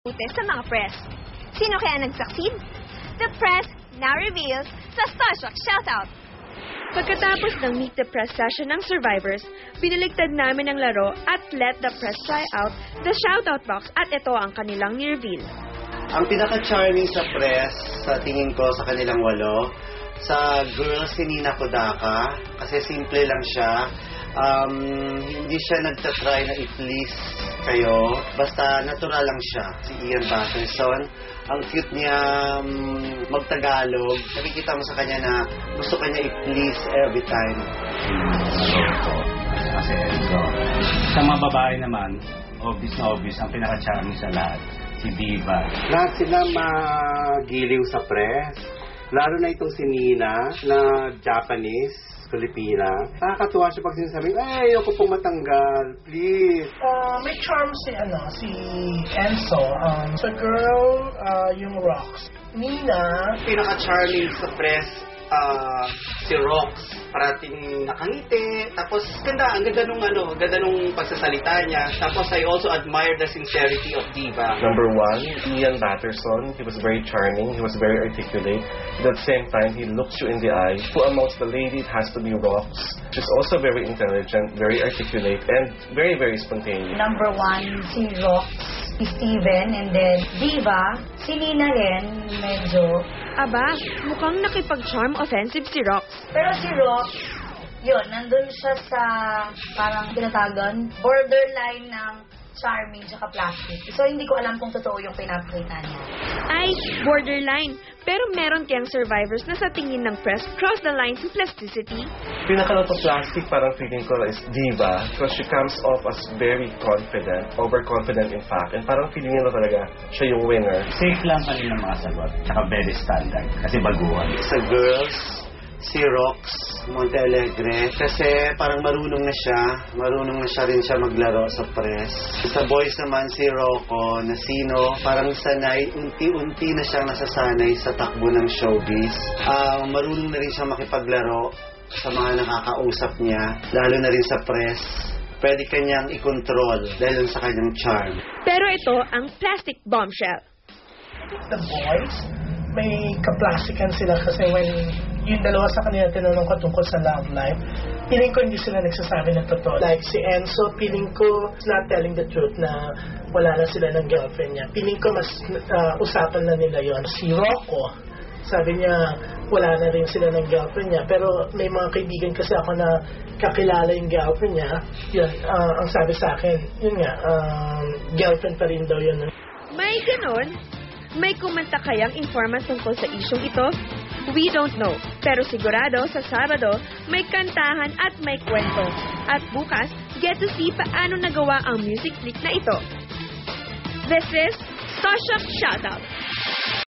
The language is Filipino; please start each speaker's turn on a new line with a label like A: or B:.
A: Ute sa mga press. Sino kaya nag-succeed? The press now reveals sa Starstruck Shoutout.
B: Pagkatapos ng Meet the Press session ng Survivors, binaligtad namin ang laro at let the press try out the shoutout box at ito ang kanilang ni-reveal.
C: Ang pinaka-charming sa press, sa tingin ko sa kanilang 8, sa girl si Nina Kodaka, kasi simple lang siya. Hindi siya nagtatry na i-please kayo. Basta natural lang siya. Si Ian Patterson, ang cute niya magtagalog. Nakikita mo sa kanya na gusto kanya i-please every time.
D: Kasi sa mga babae naman, obvious na obvious, ang pinaka-charming sa lahat, si Diva.
E: Lahat sila magiliw sa press. Lalo na itong si Nina na Japanese, Filipina. Nakakatuwa siya pag sinasabi, ay, ayoko pong matanggal, please.
F: May charm si Enzo. Sa girl, yung Rocks. Nina,
E: Pinaka-charming sa press, si Rox. Parating nakangiti. Tapos, ang ganda nung pagsasalita niya. Tapos, I also admire the sincerity of Diva.
G: Number 1, Ian Patterson. He was very charming. He was very articulate. At the same time, he looks you in the eye. Who amongst the ladies has to be Rox? She's also very intelligent, very articulate, and very, very spontaneous.
H: Number 1, si Rox, si Steven, and then Diva, si Nina rin, medyo.
B: Aba, mukhang nakipag-charm offensive si Rox.
H: Pero si Rox, yun, nandun siya sa parang tinatagan, borderline ng charming tsaka plastic. So, hindi ko alam kung totoo yung pinapakita niya.
B: Ay, borderline. Pero meron kayang survivors na sa tingin ng press cross the line to plasticity.
G: Pinaka-plastic parang feeling ko is Diva because she comes off as very confident, overconfident in fact, and parang feeling nila talaga siya yung winner.
D: Safe lang kanilang mga sagot, tsaka very standard, kasi baguhan.
C: Sa girls, si Rox Montealegre, kasi parang marunong na siya rin siya maglaro sa press. Sa boys naman, si Rocco na sino, parang sanay, unti-unti na siyang nasasanay sa takbo ng showbiz. Marunong na rin siya makipaglaro sa mga nakakausap niya, lalo na rin sa press. Pwede kanyang i-control dahil sa kanyang charm.
B: Pero ito ang plastic bombshell.
F: the boys, may kaplastikan sila kasi when yung dalawa sa kanila tinanong ko tungkol sa love life, feeling ko hindi sila nagsasabi ng totoo. Like si Enzo, feeling ko is not telling the truth na wala na sila ng girlfriend niya. Feeling ko mas usapan na nila yon. Si Rocco, sabi niya wala na rin sila ng girlfriend niya. Pero may mga kaibigan kasi ako na kakilala yung girlfriend niya. Yun, ang sabi sa akin, yun nga, girlfriend pa rin daw yun.
B: May ganon? May kumanta kayang informant tungkol sa isyong ito? We don't know. Pero sigurado sa Sabado, may kantahan at may kwento. At bukas, get to see paano nagawa ang music clip na ito. This is Starstruck Shoutout.